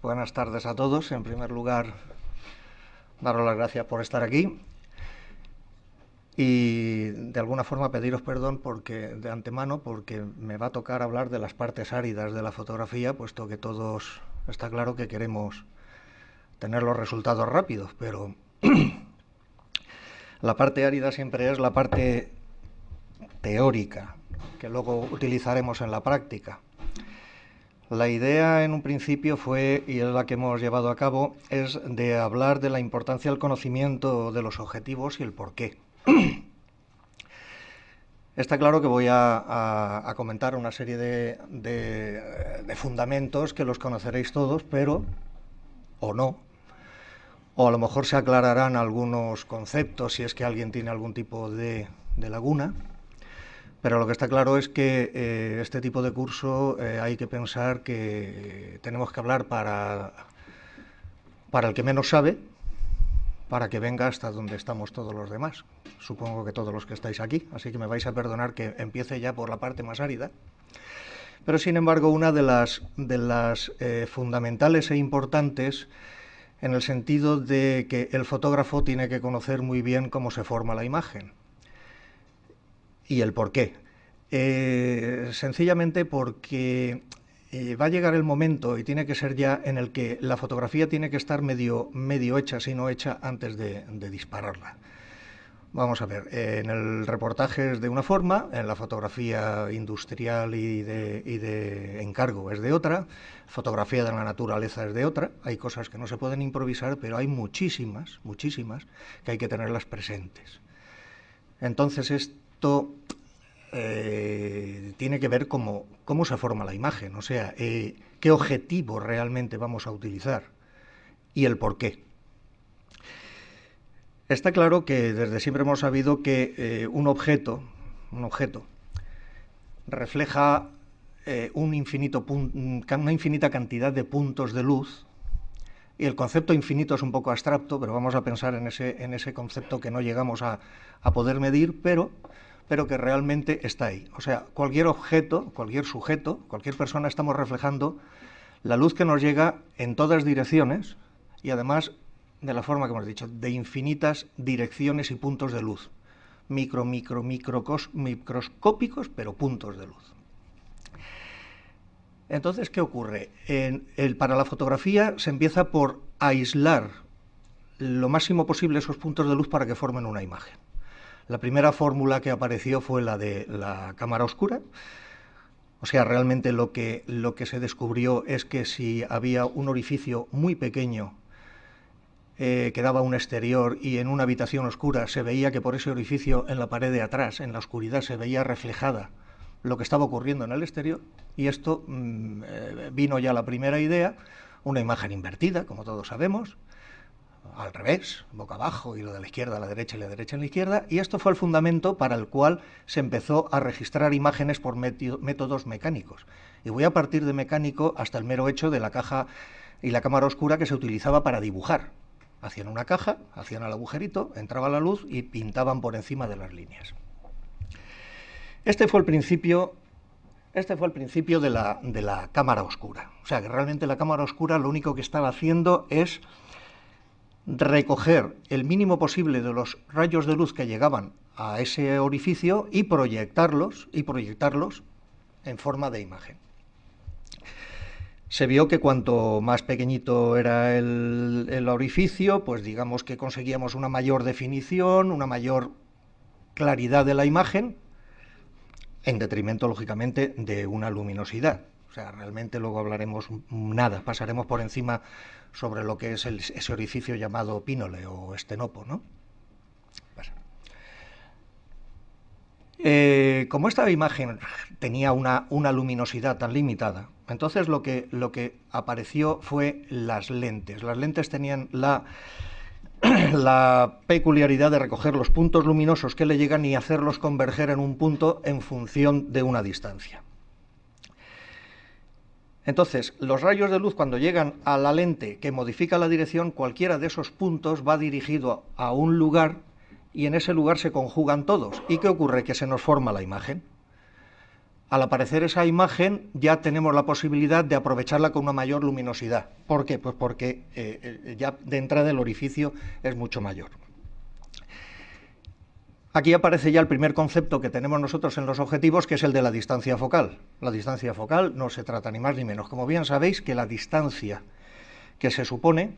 Buenas tardes a todos. En primer lugar, daros las gracias por estar aquí y de alguna forma pediros perdón de antemano porque me va a tocar hablar de las partes áridas de la fotografía, puesto que todos está claro que queremos tener los resultados rápidos, pero la parte árida siempre es la parte teórica que luego utilizaremos en la práctica. La idea en un principio fue, y es la que hemos llevado a cabo, es de hablar de la importancia del conocimiento de los objetivos y el porqué. Está claro que voy a comentar una serie de fundamentos que los conoceréis todos, pero, o no, o a lo mejor se aclararán algunos conceptos si es que alguien tiene algún tipo de laguna. Pero lo que está claro es que este tipo de curso hay que pensar que tenemos que hablar para el que menos sabe, para que venga hasta donde estamos todos los demás. Supongo que todos los que estáis aquí, así que me vais a perdonar que empiece ya por la parte más árida. Pero sin embargo, una de las fundamentales e importantes en el sentido de que el fotógrafo tiene que conocer muy bien cómo se forma la imagen. ¿Y el por qué? Sencillamente porque va a llegar el momento, y tiene que ser ya, en el que la fotografía tiene que estar medio hecha, si no hecha, antes de dispararla. Vamos a ver, en el reportaje es de una forma, en la fotografía industrial y de encargo es de otra, fotografía de la naturaleza es de otra. Hay cosas que no se pueden improvisar, pero hay muchísimas que hay que tenerlas presentes. Entonces esto tiene que ver cómo se forma la imagen, o sea, qué objetivo realmente vamos a utilizar y el por qué. Está claro que desde siempre hemos sabido que un objeto refleja una infinita cantidad de puntos de luz, y el concepto infinito es un poco abstracto, pero vamos a pensar en ese concepto que no llegamos a poder medir, pero que realmente está ahí. O sea, cualquier objeto, cualquier sujeto, cualquier persona, estamos reflejando la luz que nos llega en todas direcciones y además, de la forma que hemos dicho, de infinitas direcciones y puntos de luz. Microscópicos, pero puntos de luz. Entonces, ¿qué ocurre? Para la fotografía se empieza por aislar lo máximo posible esos puntos de luz para que formen una imagen. La primera fórmula que apareció fue la de la cámara oscura. O sea, realmente lo que se descubrió es que si había un orificio muy pequeño que daba un exterior, y en una habitación oscura se veía que por ese orificio en la pared de atrás, en la oscuridad, se veía reflejada lo que estaba ocurriendo en el exterior, y esto vino ya la primera idea, una imagen invertida, como todos sabemos, al revés, boca abajo, y lo de la izquierda a la derecha y la derecha a la izquierda, y esto fue el fundamento para el cual se empezó a registrar imágenes por métodos mecánicos. Y voy a partir de mecánico hasta el mero hecho de la caja y la cámara oscura que se utilizaba para dibujar. Hacían una caja, hacían el agujerito, entraba la luz y pintaban por encima de las líneas. Este fue el principio de la cámara oscura. O sea, que realmente la cámara oscura lo único que estaba haciendo es recoger el mínimo posible de los rayos de luz que llegaban a ese orificio y proyectarlos en forma de imagen. Se vio que cuanto más pequeñito era el orificio, pues digamos que conseguíamos una mayor definición, una mayor claridad de la imagen, en detrimento, lógicamente, de una luminosidad. O sea, realmente luego hablaremos nada, pasaremos por encima sobre lo que es ese orificio llamado pínole o estenopo, ¿no? Como esta imagen tenía una luminosidad tan limitada, entonces lo que apareció fue las lentes. Las lentes tenían la peculiaridad de recoger los puntos luminosos que le llegan y hacerlos converger en un punto en función de una distancia. Entonces, los rayos de luz, cuando llegan a la lente que modifica la dirección, cualquiera de esos puntos va dirigido a un lugar, y en ese lugar se conjugan todos. ¿Y qué ocurre? Que se nos forma la imagen. al aparecer esa imagen ya tenemos la posibilidad de aprovecharla con una mayor luminosidad. ¿Por qué? Pues porque ya de entrada el orificio es mucho mayor. Aquí aparece ya el primer concepto que tenemos nosotros en los objetivos, que es el de la distancia focal. La distancia focal no se trata ni más ni menos, como bien sabéis, que la distancia que se supone,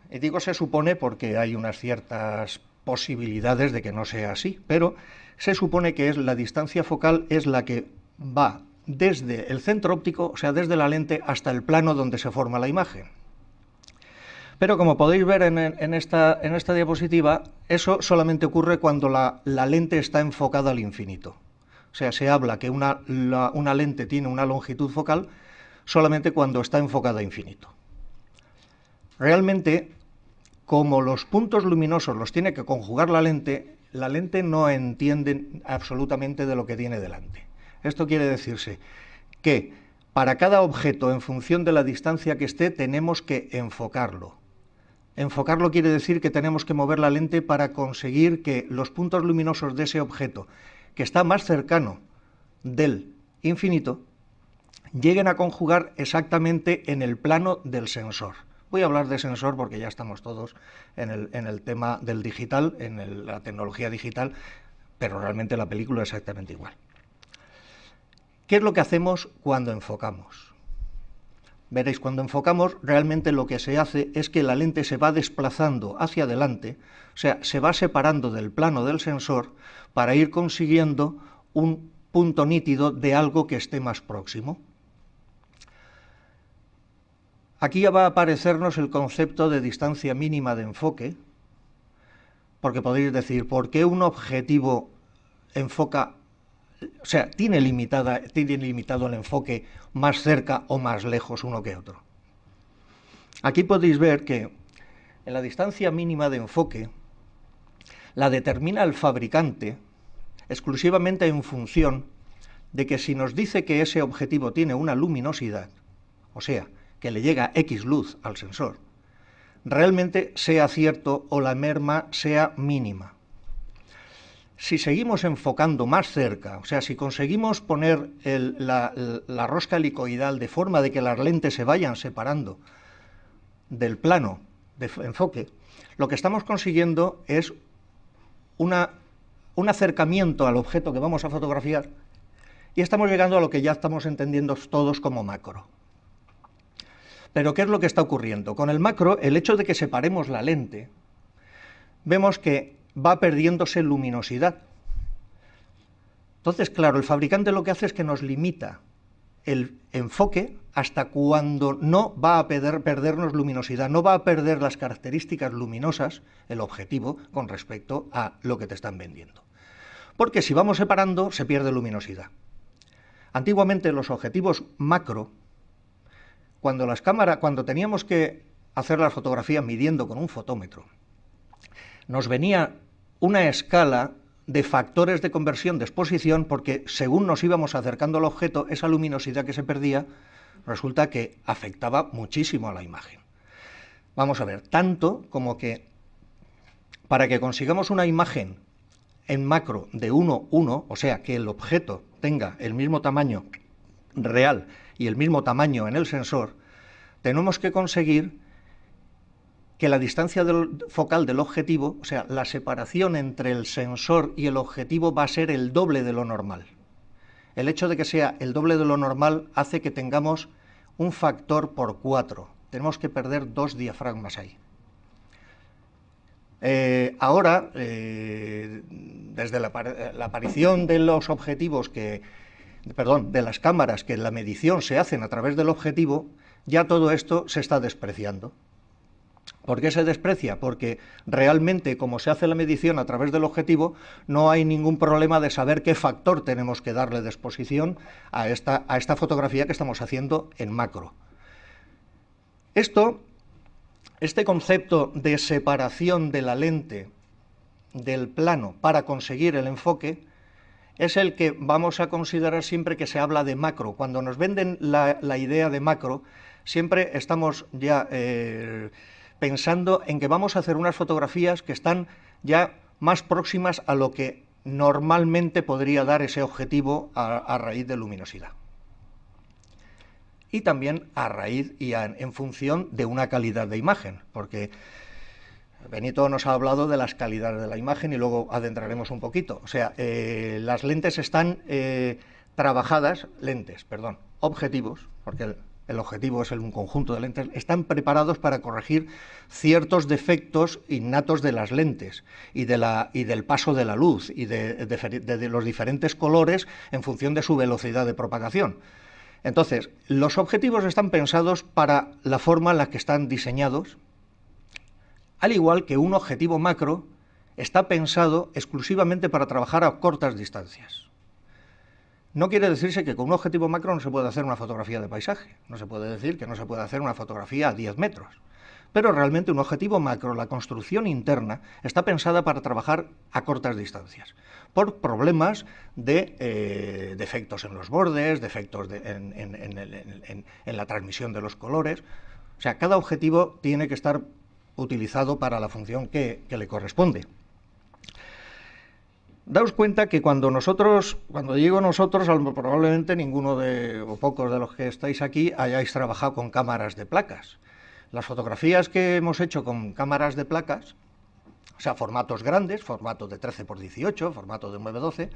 y digo se supone porque hay unas ciertas posibilidades de que no sea así, pero se supone que es la distancia focal es la que va desde el centro óptico, o sea, desde la lente hasta el plano donde se forma la imagen. Pero como podéis ver en esta diapositiva, eso solamente ocurre cuando la lente está enfocada al infinito. O sea, se habla que una lente tiene una longitud focal solamente cuando está enfocada a infinito. Realmente, como los puntos luminosos los tiene que conjugar la lente no entiende absolutamente de lo que tiene delante. Esto quiere decirse que para cada objeto, en función de la distancia que esté, tenemos que enfocarlo. Enfocarlo quiere decir que tenemos que mover la lente para conseguir que los puntos luminosos de ese objeto, que está más cercano del infinito, lleguen a conjugar exactamente en el plano del sensor. Voy a hablar de sensor porque ya estamos todos en el tema del digital, en la tecnología digital, pero realmente la película es exactamente igual. ¿Qué es lo que hacemos cuando enfocamos? Veréis, cuando enfocamos, realmente lo que se hace es que la lente se va desplazando hacia adelante, o sea, se va separando del plano del sensor para ir consiguiendo un punto nítido de algo que esté más próximo. Aquí ya va a aparecernos el concepto de distancia mínima de enfoque, porque podéis decir, ¿por qué un objetivo enfoca, o sea, tiene limitado el enfoque más cerca o más lejos uno que otro? Aquí podéis ver que en la distancia mínima de enfoque la determina el fabricante exclusivamente en función de que si nos dice que ese objetivo tiene una luminosidad, o sea, que le llega X luz al sensor, realmente sea cierto o la merma sea mínima. Si seguimos enfocando más cerca, o sea, si conseguimos poner la rosca helicoidal de forma de que las lentes se vayan separando del plano de enfoque, lo que estamos consiguiendo es un acercamiento al objeto que vamos a fotografiar y estamos llegando a lo que ya estamos entendiendo todos como macro. Pero ¿qué es lo que está ocurriendo? Con el macro, el hecho de que separemos la lente, vemos que va perdiéndose luminosidad. Entonces, claro, el fabricante lo que hace es que nos limita el enfoque hasta cuando no va a perdernos luminosidad, no va a perder las características luminosas, el objetivo, con respecto a lo que te están vendiendo. Porque si vamos separando, se pierde luminosidad. Antiguamente los objetivos macro, cuando teníamos que hacer las fotografías midiendo con un fotómetro, nos venía una escala de factores de conversión de exposición porque según nos íbamos acercando al objeto, esa luminosidad que se perdía resulta que afectaba muchísimo a la imagen. Vamos a ver, tanto como que para que consigamos una imagen en macro de 1:1, o sea, que el objeto tenga el mismo tamaño real y el mismo tamaño en el sensor, tenemos que conseguir que la distancia focal del objetivo, o sea, la separación entre el sensor y el objetivo va a ser el doble de lo normal. El hecho de que sea el doble de lo normal hace que tengamos un factor por 4. Tenemos que perder 2 diafragmas ahí. Ahora, desde la aparición de los objetivos de las cámaras, que la medición se hacen a través del objetivo, ya todo esto se está despreciando. ¿Por qué se desprecia? Porque realmente, como se hace la medición a través del objetivo, no hay ningún problema de saber qué factor tenemos que darle de exposición a esta fotografía que estamos haciendo en macro. Este concepto de separación de la lente del plano para conseguir el enfoque es el que vamos a considerar siempre que se habla de macro. Cuando nos venden la idea de macro, siempre estamos ya pensando en que vamos a hacer unas fotografías que están ya más próximas a lo que normalmente podría dar ese objetivo a raíz de luminosidad. Y también a raíz y en función de una calidad de imagen, porque Benito nos ha hablado de las calidades de la imagen y luego adentraremos un poquito. O sea, las lentes están trabajadas, objetivos, porque el objetivo es un conjunto de lentes, están preparados para corregir ciertos defectos innatos de las lentes y del paso de la luz y de los diferentes colores en función de su velocidad de propagación. Entonces, los objetivos están pensados para la forma en la que están diseñados, al igual que un objetivo macro está pensado exclusivamente para trabajar a cortas distancias. No quiere decirse que con un objetivo macro no se puede hacer una fotografía de paisaje, no se puede decir que no se puede hacer una fotografía a 10 metros, pero realmente un objetivo macro, la construcción interna, está pensada para trabajar a cortas distancias, por problemas de defectos en los bordes, defectos en la transmisión de los colores. O sea, cada objetivo tiene que estar utilizado para la función que le corresponde. Daos cuenta que cuando digo nosotros, probablemente ninguno o pocos de los que estáis aquí hayáis trabajado con cámaras de placas. Las fotografías que hemos hecho con cámaras de placas, o sea, formatos grandes, formato de 13x18, formato de 9x12,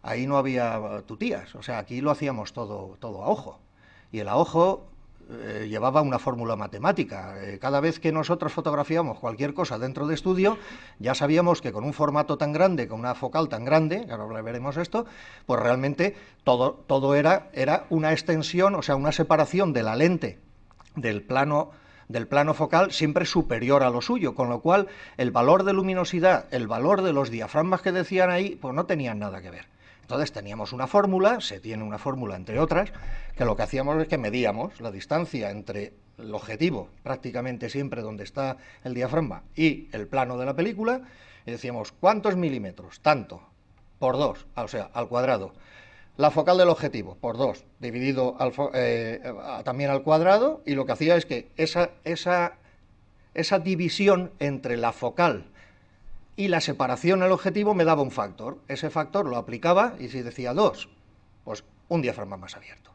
ahí no había tutías, o sea, aquí lo hacíamos todo a ojo. Y el a ojo llevaba una fórmula matemática. Cada vez que nosotros fotografiamos cualquier cosa dentro de estudio, ya sabíamos que con un formato tan grande, con una focal tan grande, que ahora veremos esto, pues realmente todo era una extensión, o sea, una separación de la lente del plano focal siempre superior a lo suyo, con lo cual el valor de luminosidad, el valor de los diafragmas que decían ahí, pues no tenían nada que ver. Entonces teníamos una fórmula, se tiene una fórmula entre otras, que lo que hacíamos es que medíamos la distancia entre el objetivo, prácticamente siempre donde está el diafragma, y el plano de la película, y decíamos, ¿cuántos milímetros? Tanto, por 2, o sea, al cuadrado. La focal del objetivo, por 2, dividido también al cuadrado, y lo que hacía es que esa división entre la focal y la separación al objetivo me daba un factor. Ese factor lo aplicaba y si decía 2, pues un diafragma más abierto.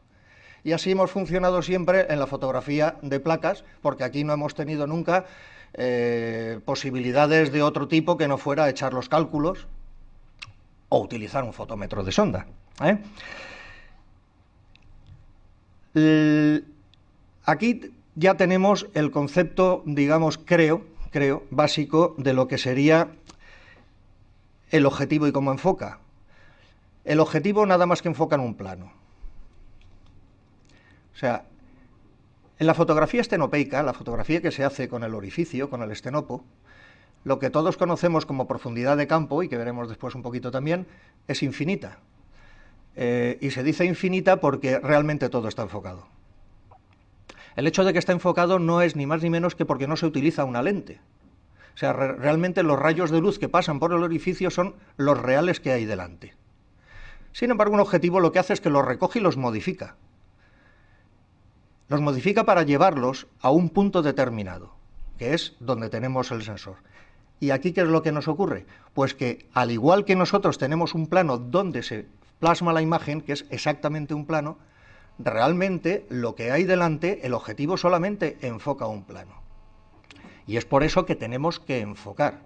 Y así hemos funcionado siempre en la fotografía de placas, porque aquí no hemos tenido nunca posibilidades de otro tipo que no fuera echar los cálculos o utilizar un fotómetro de sonda. Aquí ya tenemos el concepto, digamos, creo, básico de lo que sería el objetivo y cómo enfoca. El objetivo nada más que enfoca en un plano. O sea, en la fotografía estenopeica, la fotografía que se hace con el orificio, con el estenopo, lo que todos conocemos como profundidad de campo, y que veremos después un poquito también, es infinita. Y se dice infinita porque realmente todo está enfocado. El hecho de que está enfocado no es ni más ni menos que porque no se utiliza una lente. O sea, realmente los rayos de luz que pasan por el orificio son los reales que hay delante. Sin embargo, un objetivo lo que hace es que los recoge y los modifica. Los modifica para llevarlos a un punto determinado, que es donde tenemos el sensor. ¿Y aquí qué es lo que nos ocurre? Pues que, al igual que nosotros tenemos un plano donde se plasma la imagen, que es exactamente un plano, realmente lo que hay delante, el objetivo solamente enfoca un plano. Y es por eso que tenemos que enfocar.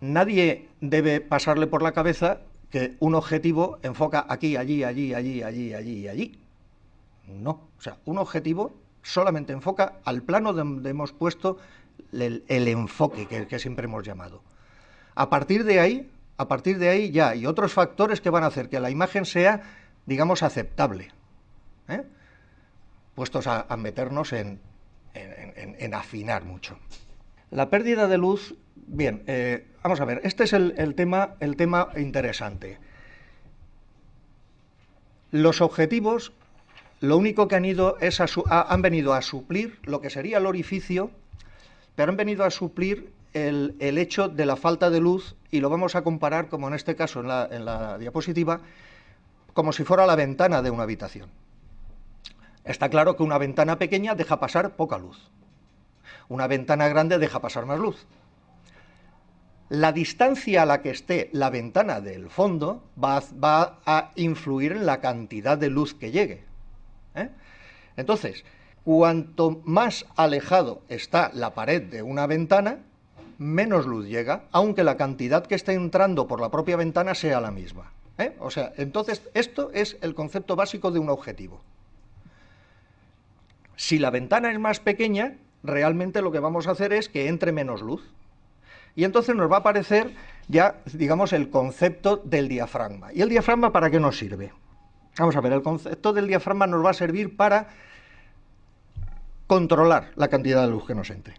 Nadie debe pasarle por la cabeza que un objetivo enfoca aquí, allí, allí, allí, allí, allí y allí. No, o sea, un objetivo solamente enfoca al plano donde hemos puesto el enfoque que siempre hemos llamado. A partir de ahí ya hay otros factores que van a hacer que la imagen sea, digamos, aceptable, puestos a meternos en afinar mucho. La pérdida de luz, bien, vamos a ver, este es el tema interesante. Los objetivos, lo único que han venido a suplir lo que sería el orificio, pero han venido a suplir el hecho de la falta de luz, y lo vamos a comparar, como en este caso en la diapositiva, como si fuera la ventana de una habitación. Está claro que una ventana pequeña deja pasar poca luz. Una ventana grande deja pasar más luz. la distancia a la que esté la ventana del fondo va a influir en la cantidad de luz que llegue. Entonces, cuanto más alejado está la pared de una ventana, menos luz llega, aunque la cantidad que está entrando por la propia ventana sea la misma. O sea, entonces, esto es el concepto básico de un objetivo. Si la ventana es más pequeña, realmente lo que vamos a hacer es que entre menos luz. Y entonces nos va a aparecer ya, digamos, el concepto del diafragma. ¿Y el diafragma para qué nos sirve? Vamos a ver, el concepto del diafragma nos va a servir para controlar la cantidad de luz que nos entre.